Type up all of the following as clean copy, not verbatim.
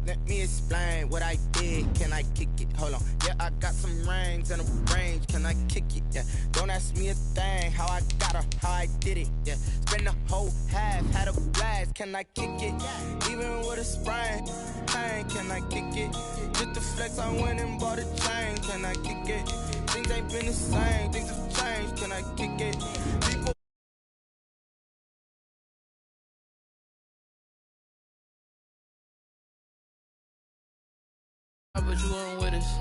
Let me explain what I did. Can I kick it? Hold on. Yeah, I got some rings and a range. Can I kick it? Yeah. Don't ask me a thing. How I got her, how I did it. Yeah. Spend the whole half, had a blast. Can I kick it? Even with a sprain, pain. Can I kick it? Just the flex, I went and bought a chain. Can I kick it? Things ain't been the same. Things have changed. Can I kick it? People. But you weren't with us.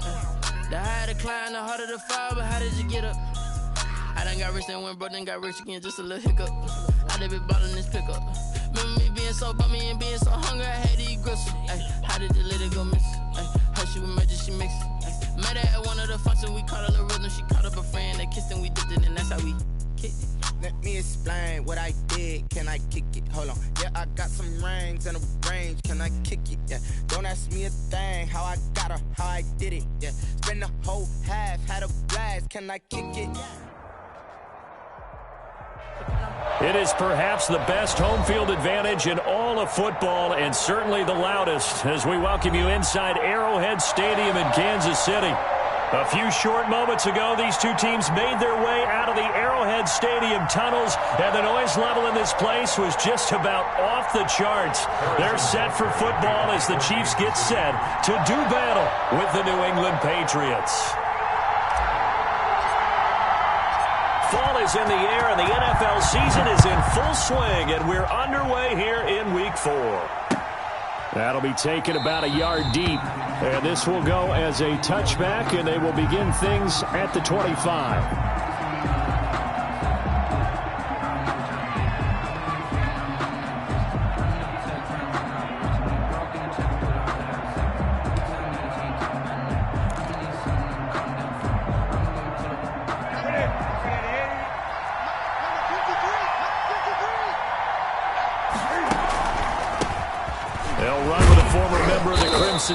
The higher the climb, the harder the fall, but how did you get up? I done got rich and went broke, then got rich again, just a little hiccup. I done been ballin' this pickup. Remember me being so bummy and being so hungry, I had to eat gristle. How did the lady go miss? How she was magic, she mixed. Met her at one of the functions, we caught a little rhythm. She caught up a friend, they kissed and we dipped it, and that's how we kicked it. Let me explain what I did. Can I kick it? Hold on. Yeah, I got some rings and a range. Can I kick it? Yeah. Don't ask me a thing. How I got her, how I did it. Yeah. Spend the whole half, had a blast. Can I kick it? It is perhaps the best home field advantage in all of football, and certainly the loudest, as we welcome you inside Arrowhead Stadium in Kansas City. A few short moments ago, these two teams made their way out of the Arrowhead Stadium tunnels, and the noise level in this place was just about off the charts. They're set for football as the Chiefs get set to do battle with the New England Patriots. Fall is in the air, and the NFL season is in full swing, and we're underway here in Week 4. That'll be taken about a yard deep, and this will go as a touchback, and they will begin things at the 25.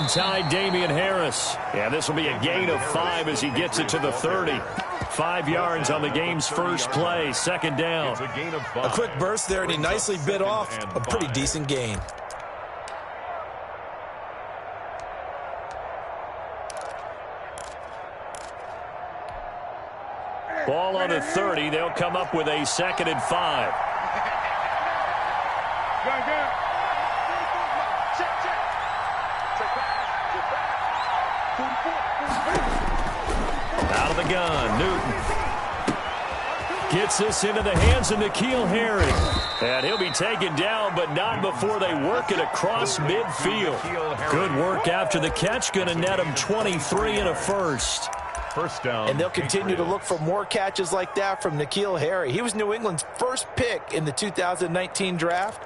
Tide Damian Harris. Yeah, this will be a gain of 5 as he gets it to the 30. 5 yards on the game's first play, second down. It's a gain of 5. A quick burst there, and he nicely bit off a pretty decent gain. Ball on the 30. They'll come up with a 2nd and 5. Out of the gun, Newton gets this into the hands of N'Keal Harry. And he'll be taken down, but not before they work it across midfield. Good work after the catch, going to net him 23 and a first. First down. And they'll continue to look for more catches like that from N'Keal Harry. He was New England's first pick in the 2019 draft.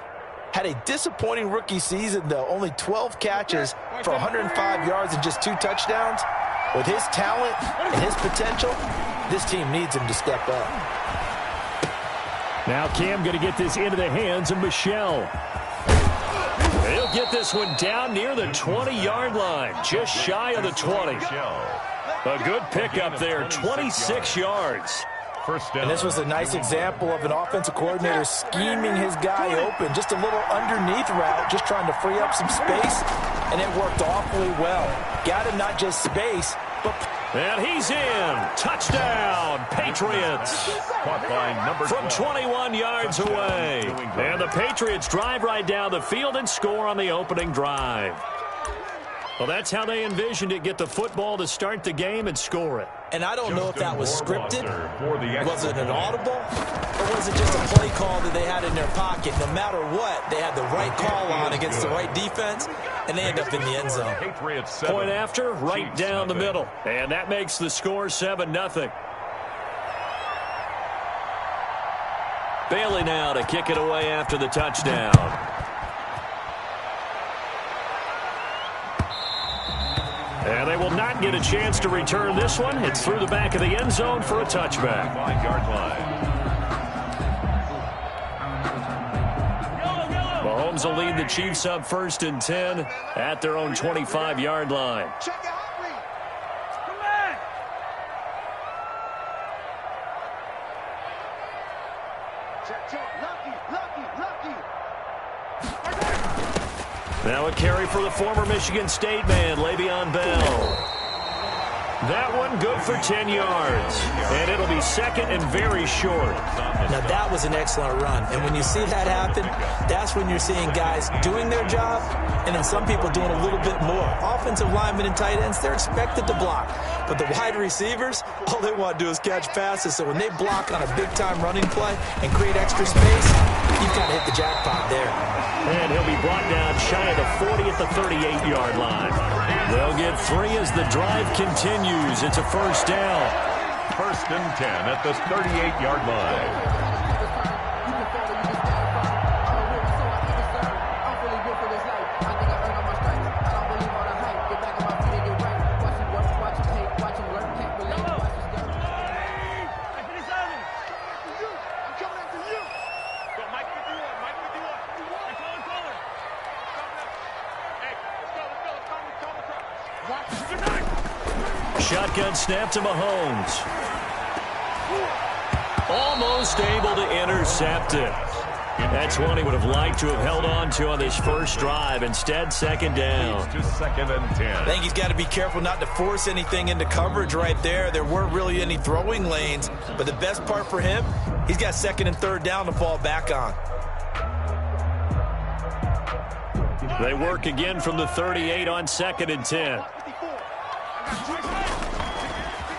Had a disappointing rookie season, though. Only 12 catches for 105 yards and just 2 touchdowns. With his talent and his potential, this team needs him to step up. Now Cam going to get this into the hands of Michel. He'll get this one down near the 20-yard line, just shy of the 20. A good pickup there, 26 yards. First down. And this was a nice example of an offensive coordinator scheming his guy open. Just a little underneath route, just trying to free up some space, and it worked awfully well. Got him not just space, but... And he's in. Touchdown, Patriots. Caught by number 12. From 21 yards away. And the Patriots drive right down the field and score on the opening drive. Well, that's how they envisioned it. Get the football to start the game and score it. And I don't know if that was scripted. Was it an audible? Or was it just a play call that they had in their pocket? No matter what, they had the right call on against the right defense, and they end up in the end zone. Point after, right down the middle. And that makes the score 7-0. Bailey now to kick it away after the touchdown. And they will not get a chance to return this one. It's through the back of the end zone for a touchback. 5-yard line. Mahomes will lead the Chiefs up 1st and 10 at their own 25-yard line. Now a carry for the former Michigan State man, Le'Veon Bell. That one good for 10 yards. And it'll be second and very short. Now that was an excellent run. And when you see that happen, that's when you're seeing guys doing their job and then some people doing a little bit more. Offensive linemen and tight ends, they're expected to block. But the wide receivers, all they want to do is catch passes. So when they block on a big-time running play and create extra space, you've got to hit the jackpot there. And he'll be brought down shy of the 40 at the 38-yard line. They'll get 3 as the drive continues. It's a first down. First and 10 at the 38-yard line. Shotgun snap to Mahomes. Almost able to intercept it. That's one he would have liked to have held on to on this first drive. Instead, second down. Just second and 10. I think he's got to be careful not to force anything into coverage right there. There weren't really any throwing lanes. But the best part for him, he's got second and third down to fall back on. They work again from the 38 on second and 10.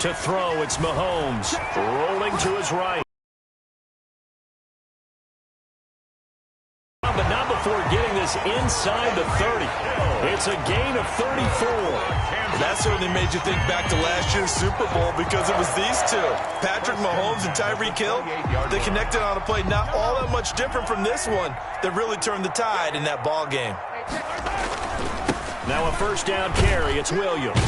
To throw, it's Mahomes. Rolling to his right. But not before getting this inside the 30. It's a gain of 34. That certainly made you think back to last year's Super Bowl because it was these two, Patrick Mahomes and Tyreek Hill. They connected on a play not all that much different from this one that really turned the tide in that ball game. Now a first down carry. It's Williams.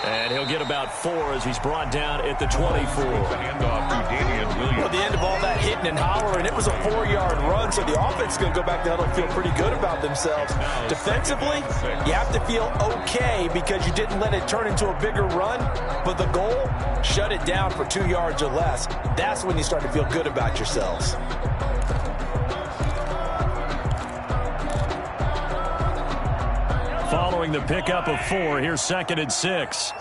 And he'll get about 4 as he's brought down at the 24. Handoff to Damian Williams. At the end of all that hitting and hollering, it was a 4-yard run, so the offense is going to go back down and feel pretty good about themselves. Defensively, you have to feel okay because you didn't let it turn into a bigger run, but the goal, shut it down for 2 yards or less. That's when you start to feel good about yourselves. Following the pickup of 4, here's second and 6.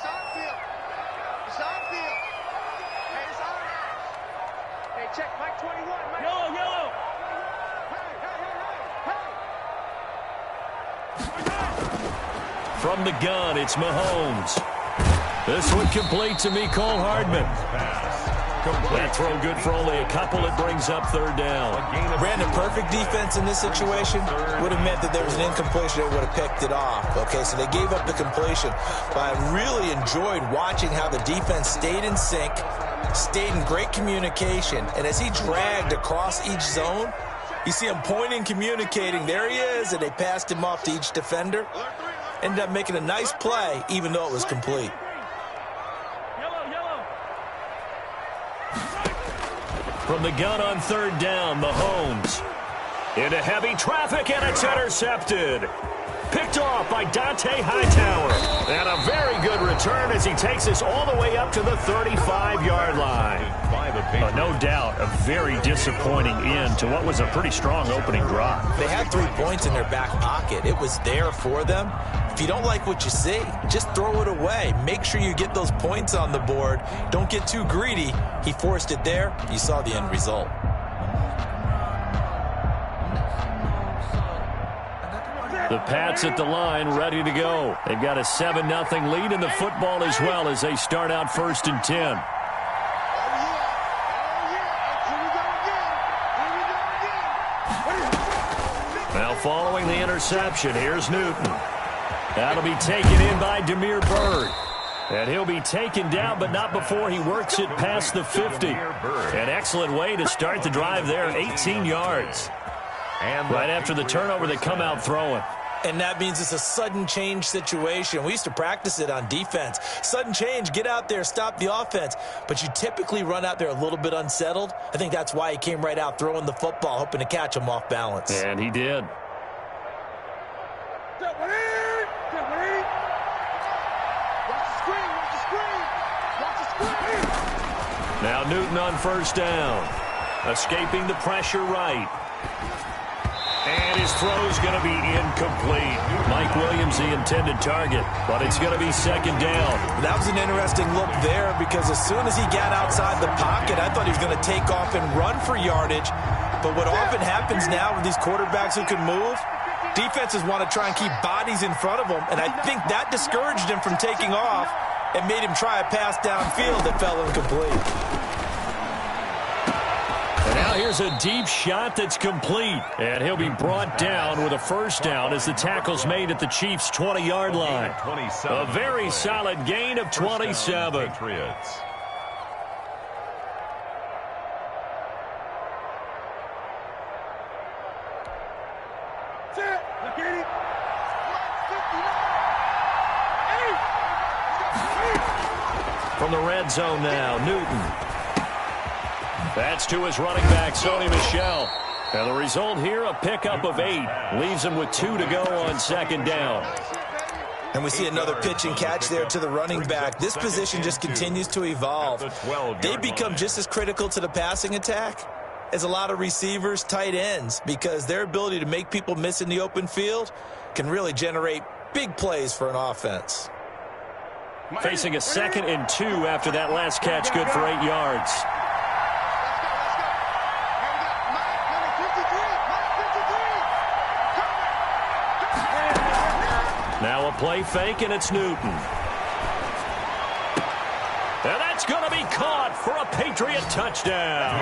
From the gun, it's Mahomes. This one complete to Mecole Hardman. That throw good for only a couple. It brings up third down. Brandon, perfect defense in this situation would have meant that there was an incompletion that would have picked it off. Okay, so they gave up the completion. But I really enjoyed watching how the defense stayed in sync, stayed in great communication, and as he dragged across each zone, you see him pointing, communicating. There he is, and they passed him off to each defender. Ended up making a nice play, even though it was complete. From the gun on third down, Mahomes. Into heavy traffic, and it's intercepted. Picked off by Dante Hightower. And a very good return as he takes us all the way up to the 35-yard line. No doubt, a very disappointing end to what was a pretty strong opening drive. They had 3 points in their back pocket. It was there for them. If you don't like what you see, just throw it away. Make sure you get those points on the board. Don't get too greedy. He forced it there. You saw the end result. The Pats at the line, ready to go. They've got a 7-0 lead in the football as well as they start out first and 10. Now following the interception, here's Newton. That'll be taken in by Damiere Byrd. And he'll be taken down, but not before he works it past the 50. An excellent way to start the drive there, 18 yards. And right after the turnover, they come out throwing. And that means it's a sudden change situation. We used to practice it on defense. Sudden change, get out there, stop the offense. But you typically run out there a little bit unsettled. I think that's why he came right out throwing the football, hoping to catch him off balance. And he did. Now Newton on first down. Escaping the pressure right. And his throw's going to be incomplete. Mike Williams, the intended target, but it's going to be second down. That was an interesting look there because as soon as he got outside the pocket, I thought he was going to take off and run for yardage. But what often happens now with these quarterbacks who can move, defenses want to try and keep bodies in front of them, and I think that discouraged him from taking off and made him try a pass downfield that fell incomplete. And now here's a deep shot that's complete. And he'll be brought down with a first down as the tackle's made at the Chiefs' 20-yard line. A very solid gain of 27. Patriots. From the red zone now, Newton. That's to his running back, Sony Michel. And the result here, a pickup of 8. Leaves him with 2 to go on second down. And we see another pitch and catch there to the running back. This position just continues to evolve. They become just as critical to the passing attack as a lot of receivers, tight ends, because their ability to make people miss in the open field can really generate big plays for an offense. Facing a 2nd and 2 after that last catch, good for 8 yards. Now a play fake, and it's Newton. And that's going to be caught for a Patriot touchdown.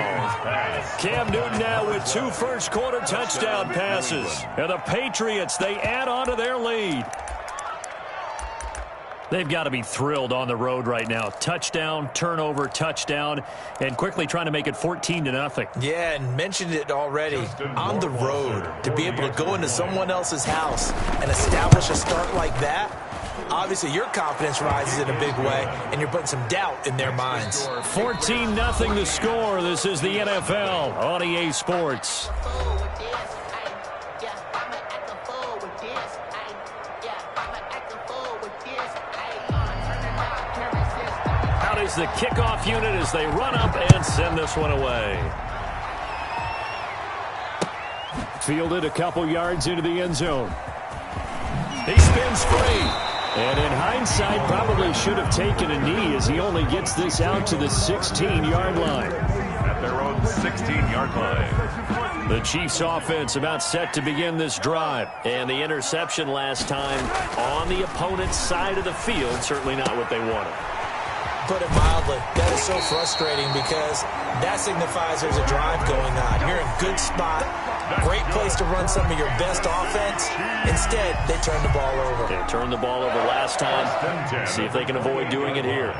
Cam Newton now with 2 first-quarter touchdown passes. And the Patriots, they add on to their lead. They've got to be thrilled on the road right now. Touchdown, turnover, touchdown, and quickly trying to make it 14-0. Yeah, and mentioned it already. On the road, to be able to go into someone else's house and establish a start like that, obviously your confidence rises in a big way, and you're putting some doubt in their minds. 14-0 the score. This is the NFL on EA Sports. Is the kickoff unit as they run up and send this one away. Fielded a couple yards into the end zone. He spins free. And in hindsight, probably should have taken a knee as he only gets this out to the 16-yard line. At their own 16-yard line. The Chiefs offense about set to begin this drive. And the interception last time on the opponent's side of the field, certainly not what they wanted. Put it mildly, that is so frustrating because that signifies there's a drive going on. You're in a good spot, great place to run some of your best offense. Instead, they turn the ball over. They turned the ball over last time. See if they can avoid doing it here.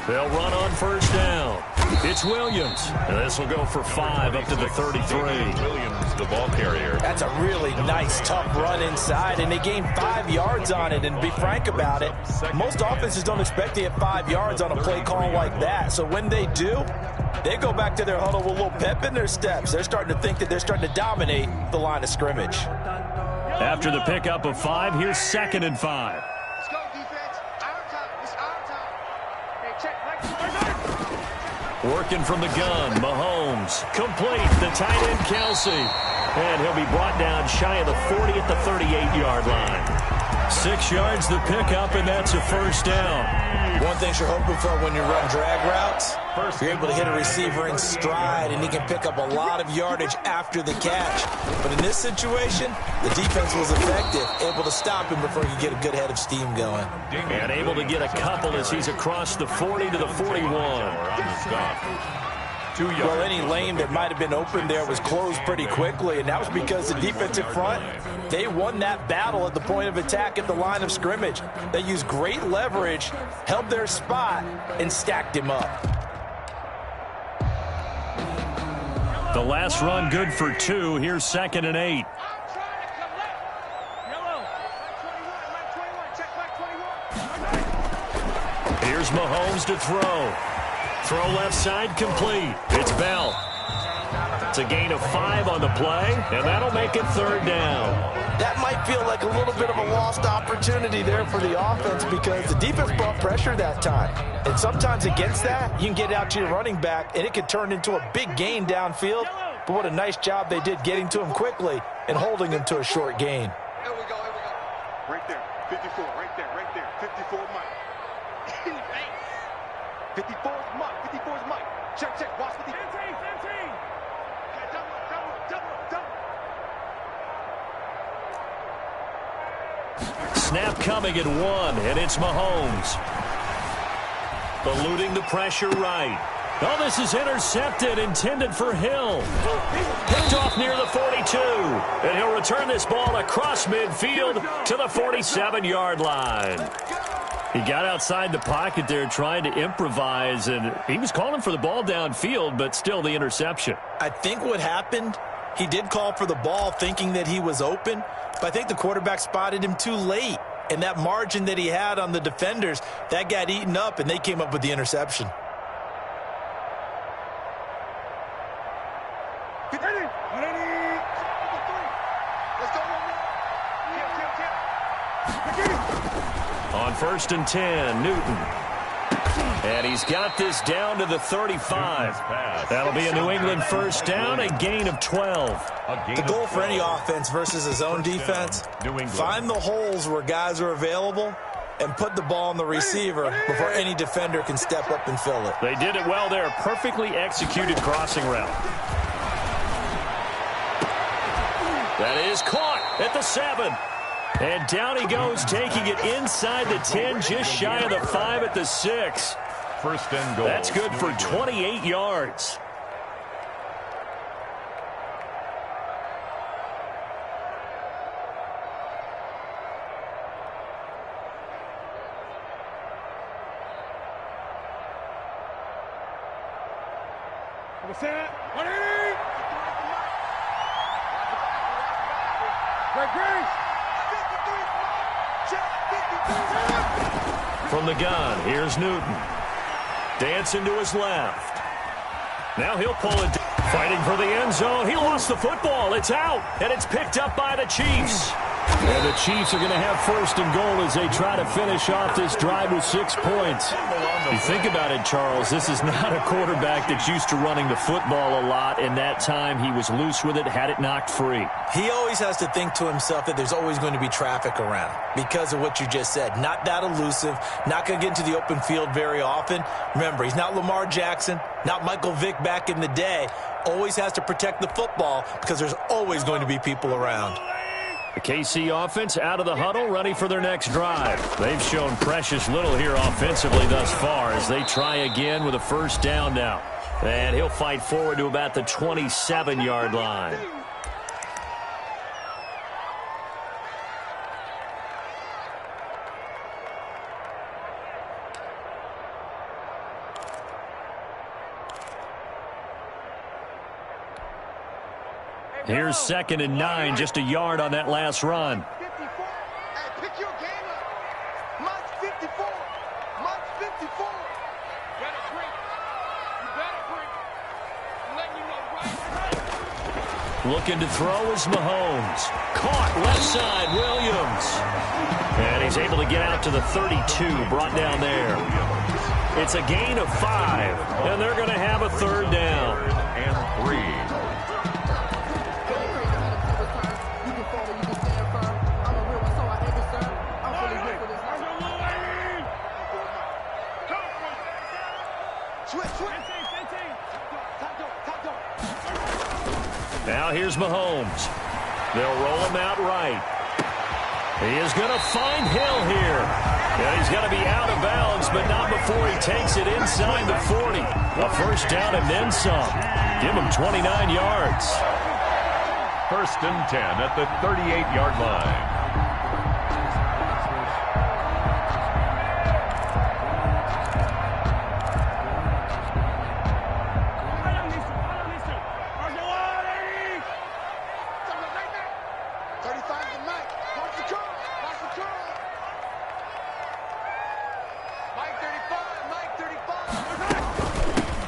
They'll run on first down. It's Williams. And this will go for 5 up to the 33. Williams, the ball carrier. That's a really nice, tough run inside, and they gained 5 yards on it. And to be frank about it, most offenses don't expect to get 5 yards on a play call like that. So when they do, they go back to their huddle with a little pep in their steps. They're starting to think that they're starting to dominate the line of scrimmage. After the pickup of 5, here's 2nd and 5. Let's go, defense. Our time. It's our time. Hey, check. Working from the gun, Mahomes. Complete, the tight end, Kelsey. And he'll be brought down shy of the 40 at the 38-yard line. 6 yards the pickup, and that's a first down. One thing you're hoping for when you run drag routes, you're able to hit a receiver in stride, and he can pick up a lot of yardage after the catch. But in this situation, the defense was effective, able to stop him before he could get a good head of steam going. And able to get a couple as he's across the 40 to the 41. Well, any lane that might have been open there was closed pretty quickly, and that was because the defensive front, they won that battle at the point of attack at the line of scrimmage. They used great leverage, held their spot, and stacked him up. The last run good for 2. Here's 2nd and 8. Here's Mahomes to throw. Throw left side complete. It's Bell. It's a gain of 5 on the play, and that'll make it third down. That might feel like a little bit of a lost opportunity there for the offense because the defense brought pressure that time. And sometimes against that, you can get out to your running back, and it could turn into a big gain downfield. But what a nice job they did getting to him quickly and holding him to a short gain. Here we go. Right there, 54, right there. 54 Mike. 54 is Mike, 54 is Mike. Check, watch the defense. 15. Okay, double. Snap coming at 1, and it's Mahomes. Eluding the pressure right. Oh, this is intercepted, intended for Hill. Picked off near the 42, and he'll return this ball across midfield to the 47-yard line. He got outside the pocket there trying to improvise, and he was calling for the ball downfield, but still the interception. I think what happened, he did call for the ball thinking that he was open, but I think the quarterback spotted him too late. And that margin that he had on the defenders, that got eaten up, and they came up with the interception. On 1st and 10, Newton. And he's got this down to the 35. That'll be a New England first down, a gain of 12. The goal for any offense versus a zone defense, find the holes where guys are available and put the ball on the receiver before any defender can step up and fill it. They did it well there. Perfectly executed crossing route. That is caught at the 7. And down he goes, taking it inside the 10, just shy of the 5 at the 6. First and goal. That's good for 28 yards. From the gun, here's Newton. Dancing to his left. Now he'll pull it. Fighting for the end zone. He lost the football. It's out. And it's picked up by the Chiefs. And the Chiefs are going to have 1st and goal as they try to finish off this drive with 6 points. You think about it, Charles, this is not a quarterback that's used to running the football a lot, and that time he was loose with it, had it knocked free. He always has to think to himself that there's always going to be traffic around because of what you just said. Not that elusive, not going to get into the open field very often. Remember, he's not Lamar Jackson, not Michael Vick back in the day. Always has to protect the football because there's always going to be people around. The KC offense out of the huddle, ready for their next drive. They've shown precious little here offensively thus far as they try again with a first down now. And he'll fight forward to about the 27-yard line. Here's 2nd and 9, just a yard on that last run. 54. Hey, pick your game up. Mike's 54. Mike's 54. Better break. You better break. I'm letting you know right. Looking to throw is Mahomes. Caught left side, Williams. And he's able to get out to the 32, brought down there. It's a gain of 5, and they're going to have a 3rd down. And 3. Now here's Mahomes. They'll roll him out right. He is going to find Hill here. And he's going to be out of bounds, but not before he takes it inside the 40. A first down and then some. Give him 29 yards. 1st and 10 at the 38-yard line.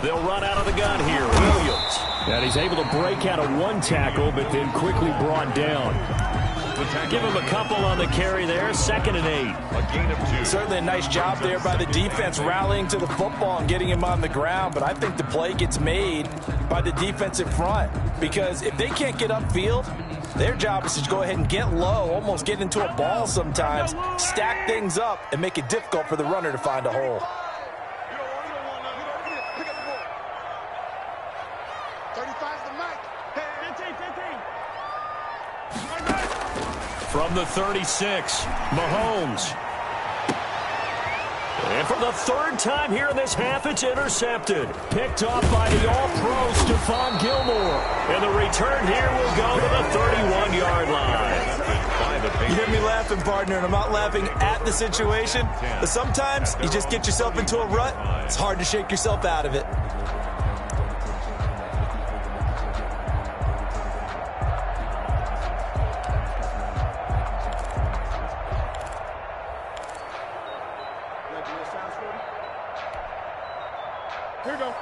They'll run out of the gun here. Williams. And he's able to break out of one tackle, but then quickly brought down. Give him a couple on the carry there. 2nd and 8. A gain of 2. Certainly a nice job there by the defense rallying to the football and getting him on the ground, but I think the play gets made by the defensive front because if they can't get upfield, their job is to go ahead and get low, almost get into a ball sometimes, stack things up, and make it difficult for the runner to find a hole. From the 36, Mahomes. And for the 3rd time here in this half, it's intercepted. Picked off by the all-pro Stephon Gilmore. And the return here will go to the 31-yard line. You hear me laughing, partner, and I'm not laughing at the situation. But sometimes you just get yourself into a rut. It's hard to shake yourself out of it.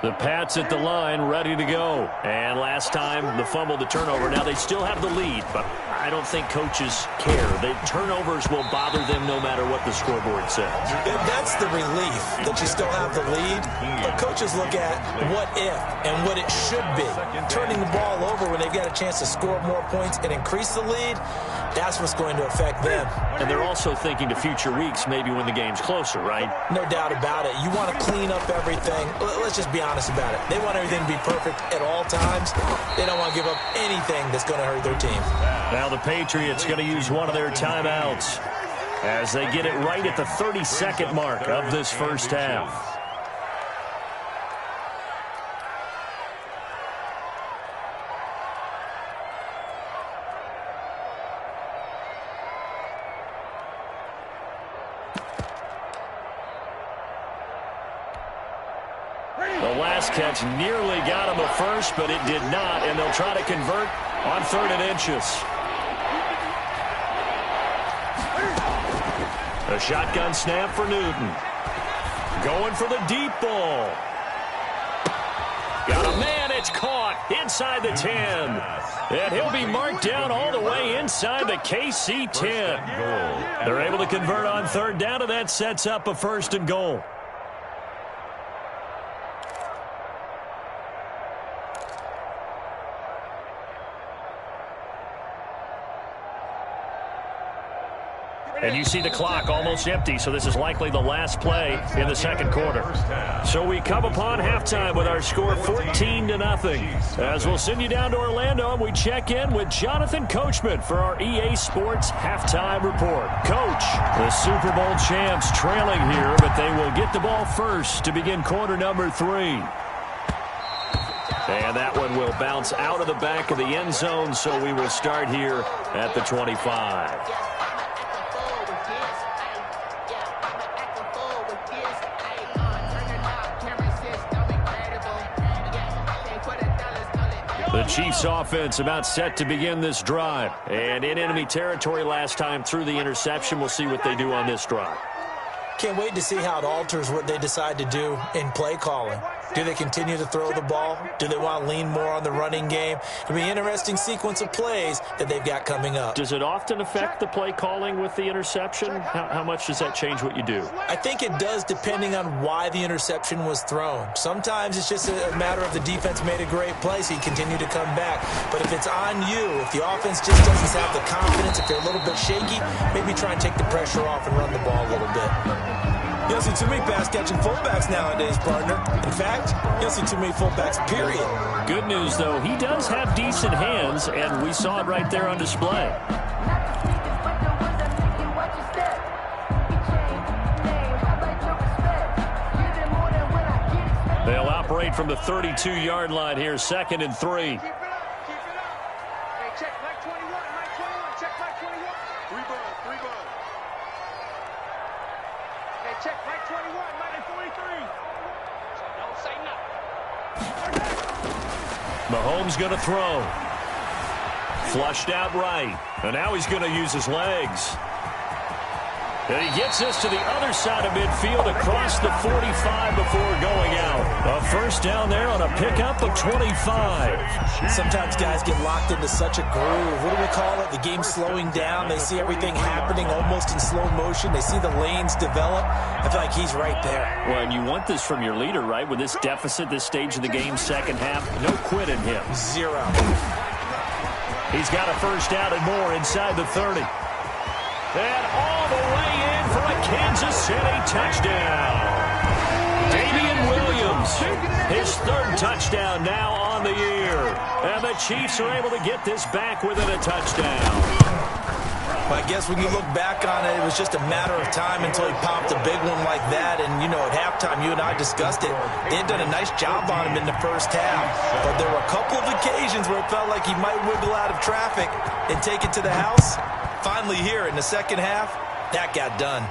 The Pats at the line, ready to go. And last time, the fumble, the turnover. Now, they still have the lead, but I don't think coaches care. The turnovers will bother them no matter what the scoreboard says. That's the relief that you still have the lead. But coaches look at what if and what it should be. Turning the ball over when they've got a chance to score more points and increase the lead, that's what's going to affect them. And they're also thinking to future weeks, maybe when the game's closer, right? No doubt about it. You want to clean up everything. Let's just be honest about it. They want everything to be perfect at all times. They don't want to give up anything that's going to hurt their team. Now the Patriots going to use one of their timeouts as they get it right at the 32nd mark of this first half. The last catch nearly got him a first, but it did not, and they'll try to convert on 3rd and inches. A shotgun snap for Newton. Going for the deep ball. Got a man, it's caught inside the 10. And he'll be marked down all the way inside the KC 10. They're able to convert on 3rd down, and that sets up a 1st and goal. And you see the clock almost empty, so this is likely the last play in the 2nd quarter. So we come upon halftime with our score 14-0. As we'll send you down to Orlando, and we check in with Jonathan Coachman for our EA Sports Halftime Report. Coach, the Super Bowl champs trailing here, but they will get the ball first to begin quarter number 3. And that one will bounce out of the back of the end zone, so we will start here at the 25. The Chiefs offense about set to begin this drive. And in enemy territory last time through the interception. We'll see what they do on this drive. Can't wait to see how it alters what they decide to do in play calling. Do they continue to throw the ball? Do they want to lean more on the running game? It'll be an interesting sequence of plays that they've got coming up. Does it often affect the play calling with the interception? How much does that change what you do? I think it does, depending on why the interception was thrown. Sometimes it's just a matter of the defense made a great play, so you continue to come back. But if it's on you, if the offense just doesn't have the confidence, if they're a little bit shaky, maybe try and take the pressure off and run the ball a little bit. You don't see too many pass-catching fullbacks nowadays, partner. In fact, you don't see too many fullbacks, period. Good news, though, he does have decent hands, and we saw it right there on display. They'll operate from the 32-yard line here, 2nd and 3. Mahomes going to throw. Flushed out right. And now he's going to use his legs. And he gets this to the other side of midfield across the 45 before going out. A first down there on a pickup of 25. Sometimes guys get locked into such a groove. What do we call it? The game slowing down. They see everything happening almost in slow motion. They see the lanes develop. I feel like he's right there. Well, and you want this from your leader, right? With this deficit, this stage of the game, second half, no quit in him. Zero. He's got a first down and more inside the 30. And all the way in for a Kansas City touchdown. Damian Williams, his third touchdown now on the year. And the Chiefs are able to get this back within a touchdown. I guess when you look back on it, it was just a matter of time until he popped a big one like that. And, you know, at halftime, you and I discussed it. They had done a nice job on him in the first half. But there were a couple of occasions where it felt like he might wiggle out of traffic and take it to the house. Finally here in the second half, that got done.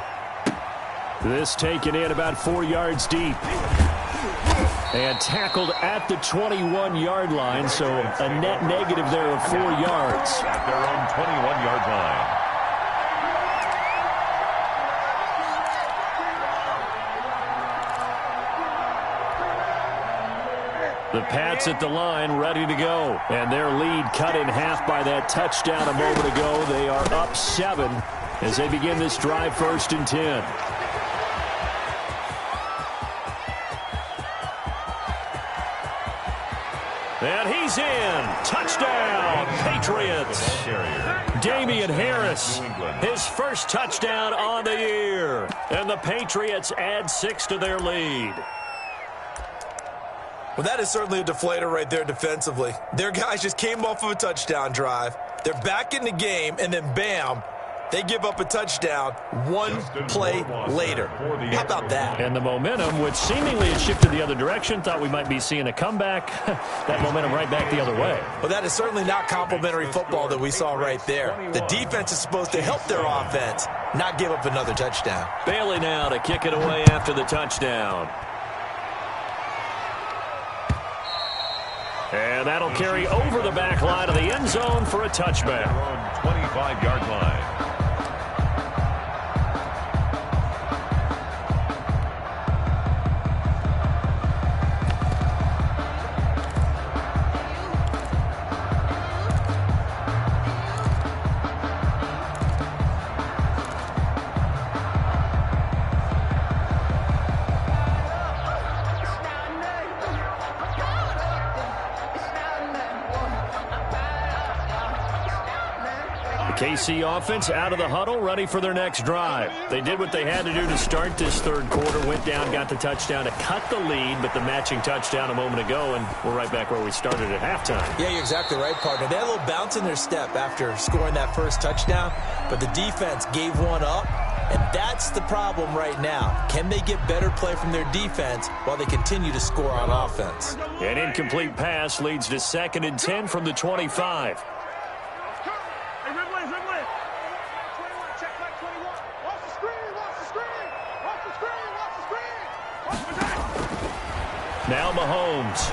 This taken in about 4 yards deep. And tackled at the 21-yard line, so a net negative there of 4 yards. At their own 21-yard line. The Pats at the line, ready to go. And their lead cut in half by that touchdown a moment ago. They are up 7 as they begin this drive, 1st and 10. And he's in. Touchdown, Patriots. Damian Harris, his first touchdown on the year. And the Patriots add 6 to their lead. Well, that is certainly a deflator right there defensively. Their guys just came off of a touchdown drive. They're back in the game, and then bam, they give up a touchdown one play later. How about that? And the momentum, which seemingly had shifted the other direction, thought we might be seeing a comeback. That momentum right back the other way. Well, that is certainly not complimentary football that we saw right there. The defense is supposed to help their offense, not give up another touchdown. Bailey now to kick it away after the touchdown. And that'll carry over the back line of the end zone for a touchback. 25-yard line. KC offense out of the huddle, ready for their next drive. They did what they had to do to start this third quarter, went down, got the touchdown to cut the lead, but the matching touchdown a moment ago, and we're right back where we started at halftime. Yeah, you're exactly right, partner. They had a little bounce in their step after scoring that first touchdown, but the defense gave one up, and that's the problem right now. Can they get better play from their defense while they continue to score on offense? An incomplete pass leads to 2nd and 10 from the 25. Now Mahomes.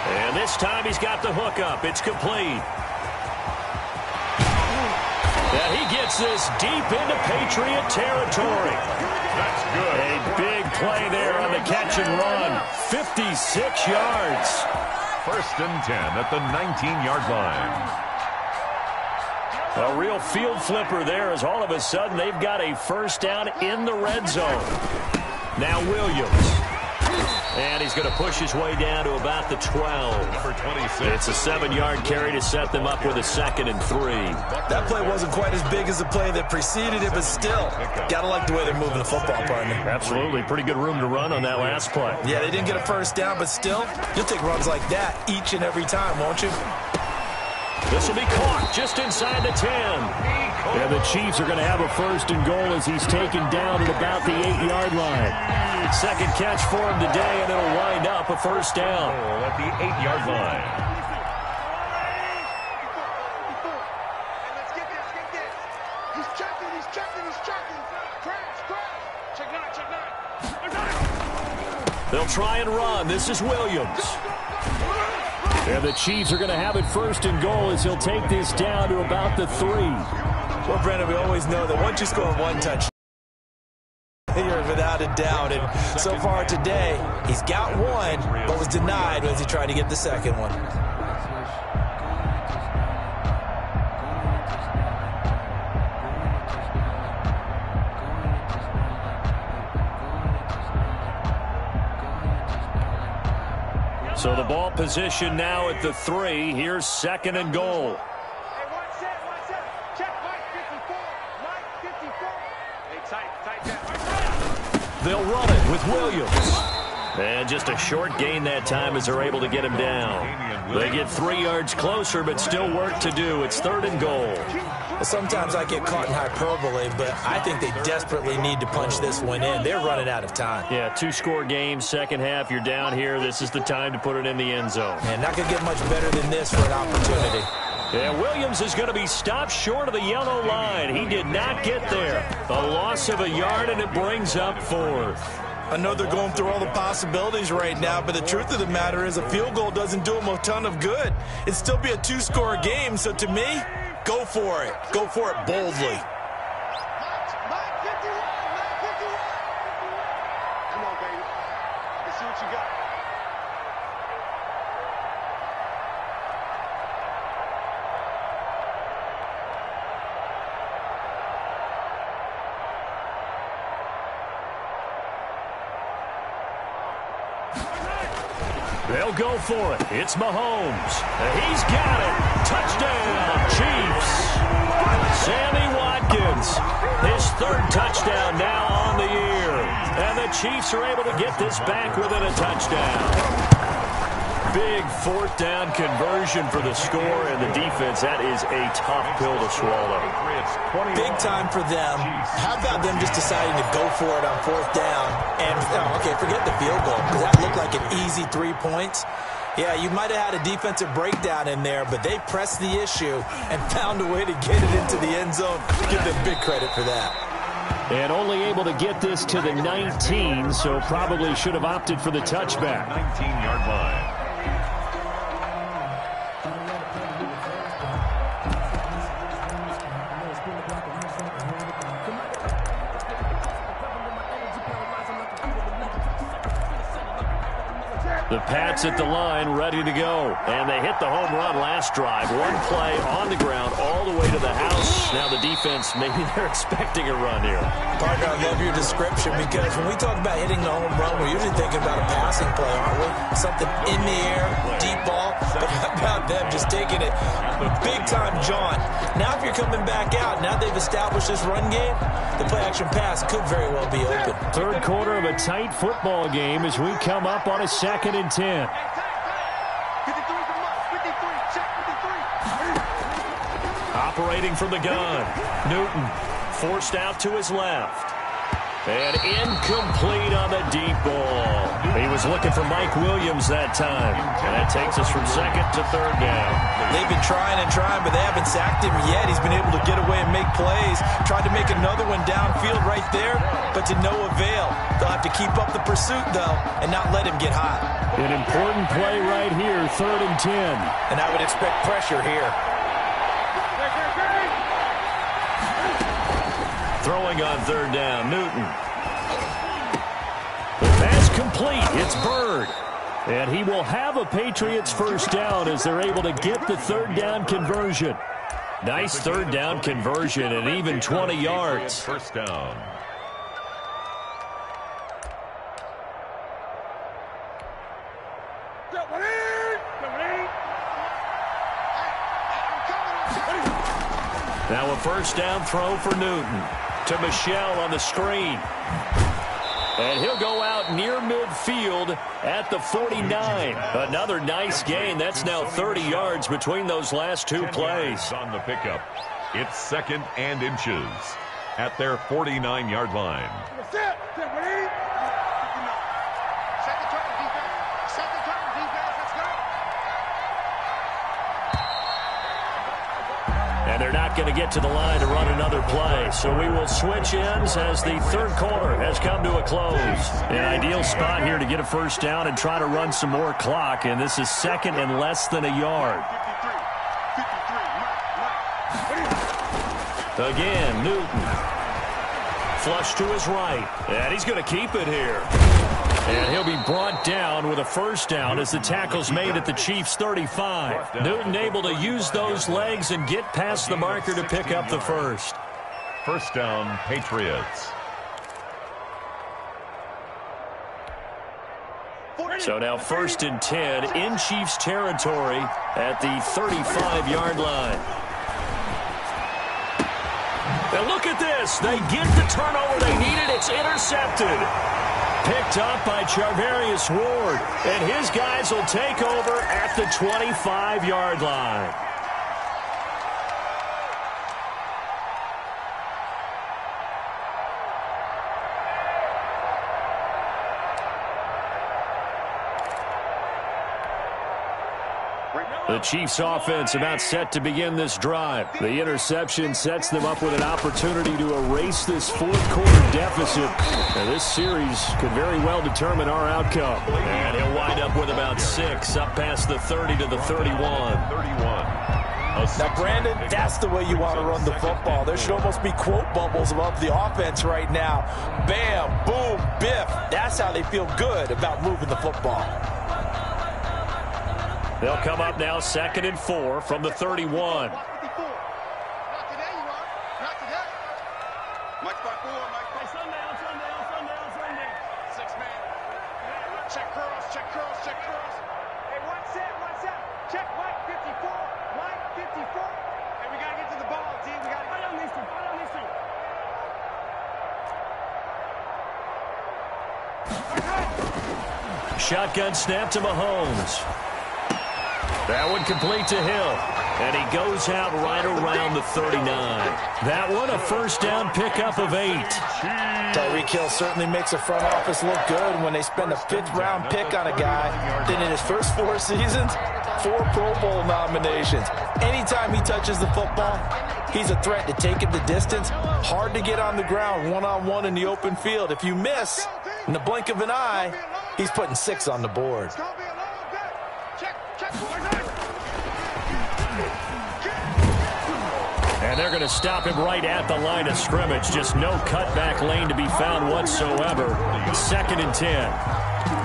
And this time he's got the hook up. It's complete. And he gets this deep into Patriot territory. That's good. A big play there on the catch and run. 56 yards. 1st and 10 at the 19-yard line. A real field flipper there as all of a sudden they've got a first down in the red zone. Now Williams. And he's going to push his way down to about the 12. Number 26. It's a 7-yard carry to set them up with a 2nd and 3. That play wasn't quite as big as the play that preceded it, but still, got to like the way they're moving the football, partner. Absolutely. Pretty good room to run on that last play. Yeah, they didn't get a first down, but still, you'll take runs like that each and every time, won't you? This will be caught just inside the 10. And the Chiefs are going to have a 1st and goal as he's taken down at about the 8-yard line. Second catch for him today, and it'll wind up a first down. At the 8-yard line. Let's get this. He's checking. Crash. Check 9. They'll try and run. This is Williams. And the Chiefs are going to have it 1st and goal as he'll take this down to about the 3. Well, Brendan, we always know that once you score one touchdown, you're without a doubt. And so far today, he's got one, but was denied as he tried to get the second one. So the ball position now at the 3. Here's 2nd and goal. Hey, one set. Check Mike 54. Mike 54. Hey, tight that. They'll run it with Williams. And just a short gain that time as they're able to get him down. They get 3 yards closer, but still work to do. It's 3rd and goal. Well, sometimes I get caught in hyperbole, but I think they desperately need to punch this one in. They're running out of time. Yeah, 2-score game, second half. You're down here. This is the time to put it in the end zone. And not going to get much better than this for an opportunity. And Williams is going to be stopped short of the yellow line. He did not get there. A loss of a yard, and it brings up 4th. I know they're going through all the possibilities right now, but the truth of the matter is a field goal doesn't do them a ton of good. It'd still be a 2-score game, so to me, go for it. Go for it boldly. Mike 51. Come on, baby. Let's see what you got. They'll go for it. It's Mahomes. He's got it. Touchdown, Chiefs. Sammy Watkins, his 3rd touchdown now on the year. And the Chiefs are able to get this back within a touchdown. Big 4th down conversion for the score, and the defense, that is a tough pill to swallow. Big time for them. How about them just deciding to go for it on 4th down? And, okay, forget the field goal, because that looked like an easy 3 points. Yeah, you might have had a defensive breakdown in there, but they pressed the issue and found a way to get it into the end zone. Give them big credit for that. And only able to get this to the 19, so probably should have opted for the touchback. 19-yard line. The Pats at the line, ready to go. And they hit the home run last drive. One play on the ground all the way to the house. Now the defense, maybe they're expecting a run here. Partner, I love your description, because when we talk about hitting the home run, we're usually thinking about a passing play, aren't we? Something in the air, deep ball. But how about them just taking it big-time jaunt? Now if you're coming back out, now they've established this run game, the play-action pass could very well be open. 3rd quarter of a tight football game as we come up on a 2nd and 10. 53 to Mike. 53. Check 53. Operating from the gun. Newton forced out to his left. And incomplete on the deep ball. He was looking for Mike Williams that time. And that takes us from 2nd to 3rd down. They've been trying, but they haven't sacked him yet. He's been able to get away and make plays. Tried to make another one downfield right there, but to no avail. They'll have to keep up the pursuit, though, and not let him get hot. An important play right here, 3rd and 10. And I would expect pressure here. Throwing on 3rd down, Newton. The pass complete. It's Bird. And he will have a Patriots 1st down as they're able to get the 3rd down conversion. Nice 3rd down conversion and even 20 yards. 1st down. Now a 1st down throw for Newton to Michel on the screen. And he'll go out near midfield at the 49. Another nice gain. That's now 30 yards between those last 2 plays. On the pickup, it's 2nd and inches at their 49-yard line. Set the turn, defense. Set the turn, defense. Let's go. And they're not going to get to the line to run another play. So we will switch ends as the 3rd quarter has come to a close. An ideal spot here to get a 1st down and try to run some more clock. And this is 2nd and less than a yard. Again, Newton. Flush to his right. And he's going to keep it here. And he'll be brought down with a first down as the tackle's made at the Chiefs' 35. Newton able to use those legs and get past the marker to pick up the first. First down, Patriots. So now 1st and 10 in Chiefs territory at the 35-yard line. And look at this. They get the turnover they needed. It's intercepted. Picked up by Charvarius Ward. And his guys will take over at the 25-yard line. The Chiefs offense about set to begin this drive. The interception sets them up with an opportunity to erase this fourth-quarter deficit. And this series could very well determine our outcome. And he'll wind up with about 6 up past the 30 to the 31. Now, Brandon, that's the way you want to run the football. There should almost be quote bubbles above the offense right now. Bam, boom, biff. That's how they feel good about moving the football. They'll come up now 2nd and 4 from the 31. Shotgun snap to Mahomes. That one complete to Hill. And he goes out right around the 39. That one a first down pickup of 8. Tyreek Hill certainly makes the front office look good when they spend a 5th-round pick on a guy. Then in his first 4 seasons, 4 Pro Bowl nominations. Anytime he touches the football, he's a threat to take it the distance. Hard to get on the ground one-on-one in the open field. If you miss, in the blink of an eye, he's putting 6 on the board. And they're going to stop him right at the line of scrimmage. Just no cutback lane to be found whatsoever. 2nd and 10.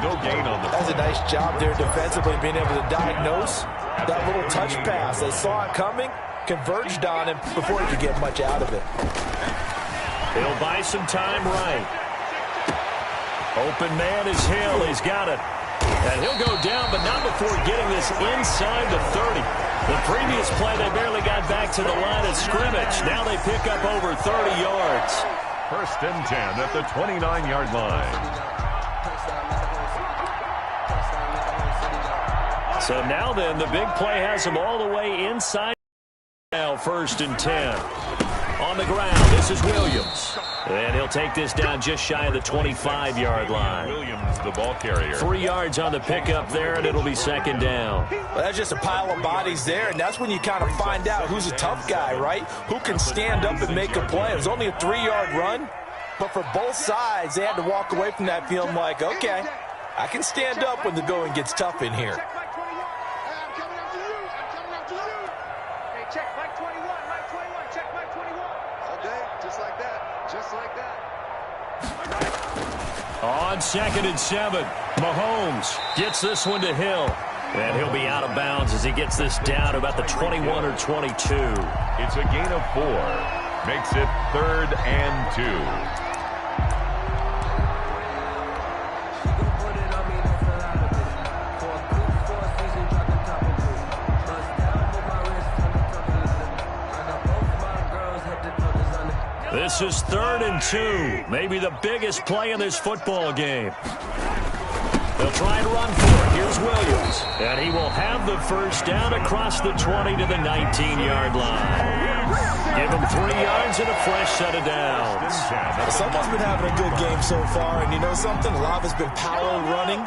No gain on the. That's a nice job there defensively, being able to diagnose that little touch pass. They saw it coming, converged on him before he could get much out of it. He'll buy some time right. Open man is Hill. He's got it. And he'll go down, but not before getting this inside the 30. The previous play, they barely got back to the line of scrimmage. Now they pick up over 30 yards. 1st and 10 at the 29-yard line. So now then, the big play has them all the way inside. Now 1st and 10. On the ground, this is Williams. And he'll take this down just shy of the 25-yard line. Williams, the ball carrier. 3 yards on the pickup there, and it'll be 2nd down. Well, that's just a pile of bodies there, and that's when you kind of find out who's a tough guy, right? Who can stand up and make a play. It was only a 3-yard run, but for both sides, they had to walk away from that feeling like, okay, I can stand up when the going gets tough in here. On 2nd and 7, Mahomes gets this one to Hill. And he'll be out of bounds as he gets this down to about the 21 or 22. It's a gain of 4. Makes it 3rd and 2. This is 3rd and 2. Maybe the biggest play in this football game. They'll try and run for it. Here's Williams. And he will have the first down across the 20 to the 19-yard line. Give him 3 yards and a fresh set of downs. Someone's been having a good game so far, and you know something? A lot has been power running.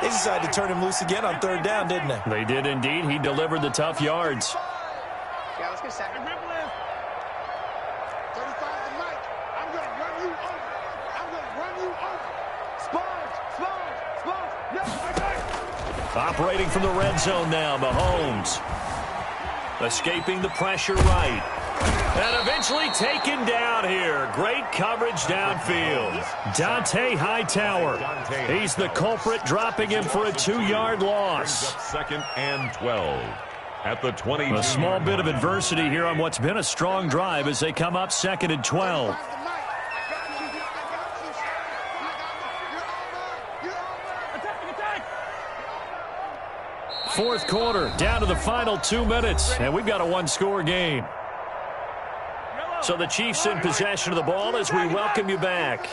They decided to turn him loose again on 3rd down, didn't they? They did indeed. He delivered the tough yards. Yeah, let's get second. 35 to Mike. I'm going to run you over. I'm going to run you over. Sponge. No, Operating from the red zone now, Mahomes. Escaping the pressure right. And eventually taken down here. Great coverage downfield. Dante Hightower. He's the culprit, dropping him for a 2-yard loss. Second and 12 at the 20. A small bit of adversity here on what's been a strong drive as they come up second and 12. Fourth quarter, down to the final 2 minutes, and we've got a one-score game. So the Chiefs in possession of the ball as we welcome you back.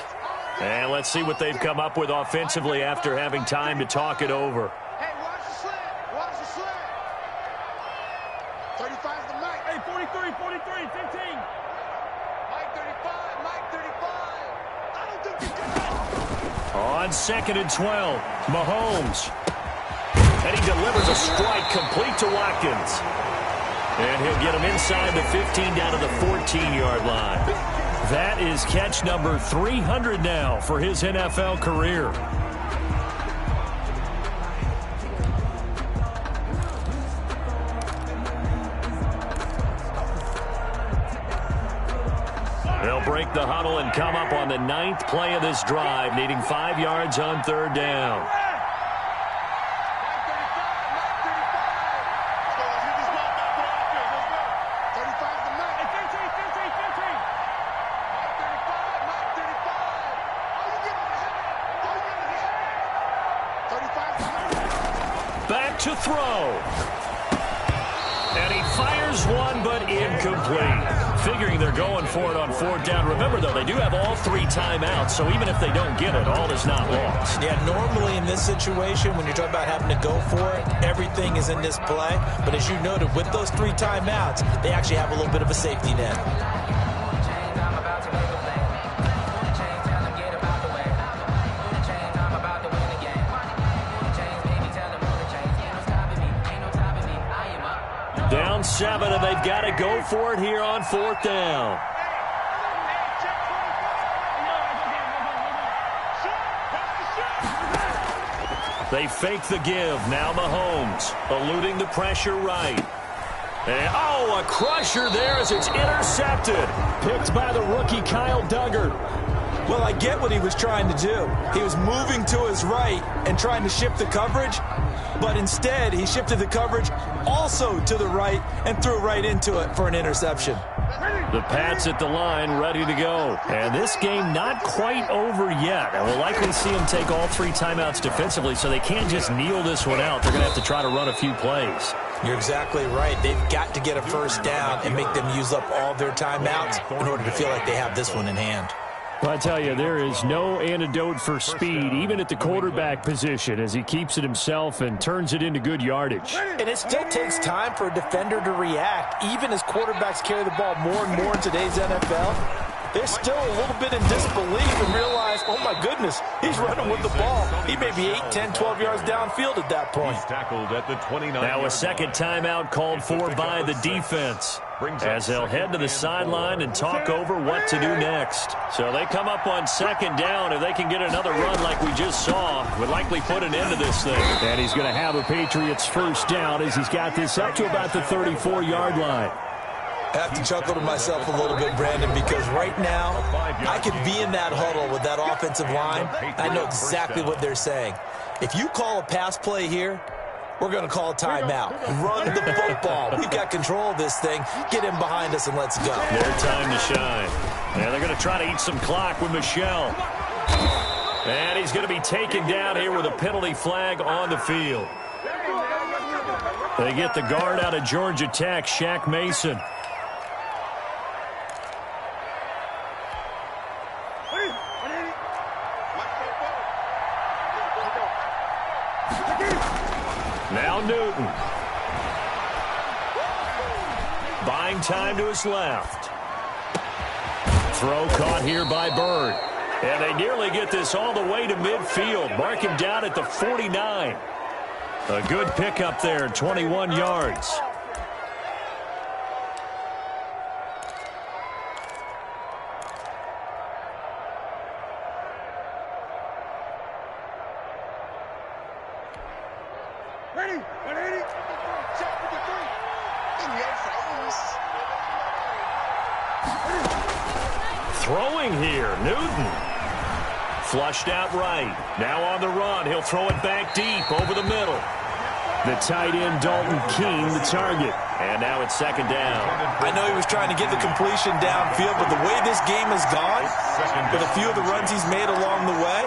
And let's see what they've come up with offensively after having time to talk it over. Hey, watch the slant. Watch the slant. 35 is the Mike. Hey, 43, 15. Mike 35, Mike 35. I don't think you did that. On second and 12, Mahomes. And he delivers a strike complete to Watkins. And he'll get him inside the 15 down to the 14-yard line. That is catch number 300 now for his NFL career. They'll break the huddle and come up on the 9th play of this drive, needing 5 yards on third down. Back to throw. And he fires one, but incomplete. Figuring they're going for it on fourth down. Remember, though, they do have all 3 timeouts, so even if they don't get it, all is not lost. Yeah, normally in this situation, when you're talking about having to go for it, everything is in this play. But as you noted, with those 3 timeouts, they actually have a little bit of a safety net. Down 7, and they've got to go for it here on fourth down. They fake the give. Now Mahomes eluding the pressure right. And, a crusher there as it's intercepted. Picked by the rookie Kyle Duggar. Well, I get what he was trying to do. He was moving to his right and trying to shift the coverage, but instead he shifted the coverage also to the right and threw right into it for an interception. The Pats at the line ready to go. And this game not quite over yet. And we'll likely see them take all 3 timeouts defensively, so they can't just kneel this one out. They're going to have to try to run a few plays. You're exactly right. They've got to get a first down and make them use up all their timeouts in order to feel like they have this one in hand. Well, I tell you, there is no antidote for speed, even at the quarterback position, as he keeps it himself and turns it into good yardage. And it still takes time for a defender to react. Even as quarterbacks carry the ball more and more in today's NFL, they're still a little bit in disbelief and realize, oh my goodness, he's running with the ball. He may be 8, 10, 12 yards downfield at that point. He's tackled at the 29. Now a second timeout called for by the defense, as they'll head to the sideline and talk over what to do next. So they come up on second down. If they can get another run like we just saw, would likely put an end to this thing. And he's going to have a Patriots first down as he's got this up to about the 34-yard line. I have to chuckle to myself a little bit, Brandon, because right now I could be in that huddle with that offensive line. I know exactly what they're saying. If you call a pass play here, we're going to call a timeout. Run the football. We've got control of this thing. Get him behind us and let's go. Their time to shine. And they're going to try to eat some clock with Michel. And he's going to be taken down here with a penalty flag on the field. They get the guard out of Georgia Tech, Shaq Mason. Now Newton. Buying time to his left. Throw caught here by Bird. And they nearly get this all the way to midfield. Mark him down at the 49. A good pickup there, 21 yards. Ready? 180. Check 53. In your face. Throwing here, Newton. Flushed out right. Now on the run. He'll throw it back deep over the middle. The tight end, Dalton Keene, the target. And now it's second down. I know he was trying to get the completion downfield, but the way this game has gone, with a few of the runs he's made along the way,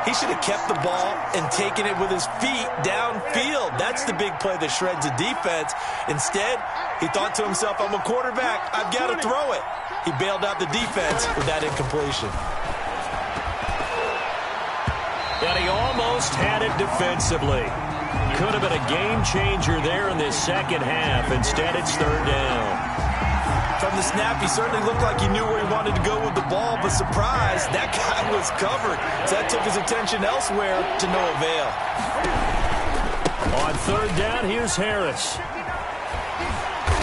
he should have kept the ball and taken it with his feet downfield. That's the big play that shreds the defense. Instead, he thought to himself, I'm a quarterback. I've got to throw it. He bailed out the defense with that incompletion. And he almost had it defensively. Could have been a game changer there in this second half. Instead, it's third down. From the snap, he certainly looked like he knew where he wanted to go with the ball, but surprise, that guy was covered. So that took his attention elsewhere to no avail. On third down, here's Harris.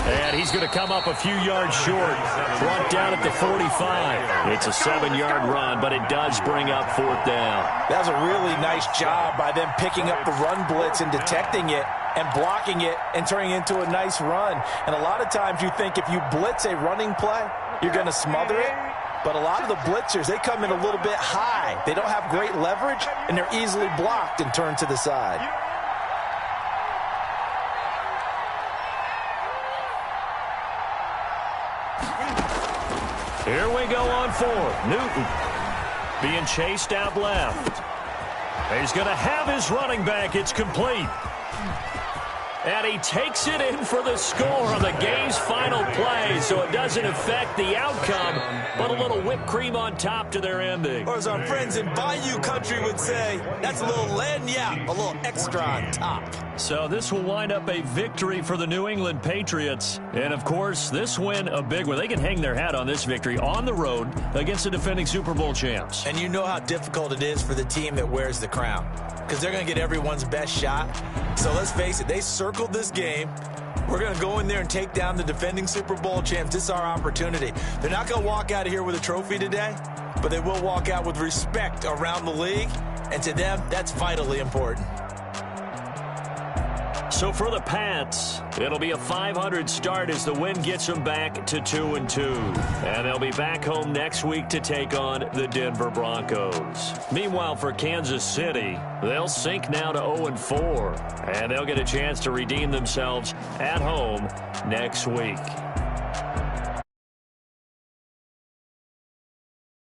And he's going to come up a few yards short. Brought down at the 45. It's a 7-yard run, but it does bring up fourth down. That was a really nice job by them picking up the run blitz and detecting it and blocking it and turning it into a nice run. And a lot of times you think if you blitz a running play, you're going to smother it. But a lot of the blitzers, they come in a little bit high. They don't have great leverage, and they're easily blocked and turned to the side. Here we go on fourth. Newton being chased out left. He's going to have his running back. It's complete. And he takes it in for the score on the game's final play, so it doesn't affect the outcome, but a little whipped cream on top to their ending. Or as our friends in Bayou Country would say, that's a little lagniappe, a little extra on top. So this will wind up a victory for the New England Patriots. And, of course, this win, a big one. They can hang their hat on this victory on the road against the defending Super Bowl champs. And you know how difficult it is for the team that wears the crown, because they're going to get everyone's best shot. So let's face it, they circled this game. We're going to go in there and take down the defending Super Bowl champs. This is our opportunity. They're not going to walk out of here with a trophy today, but they will walk out with respect around the league. And to them, that's vitally important. So for the Pats, it'll be a 500 start as the win gets them back to 2-2. And they'll be back home next week to take on the Denver Broncos. Meanwhile, for Kansas City, they'll sink now to 0-4. And they'll get a chance to redeem themselves at home next week.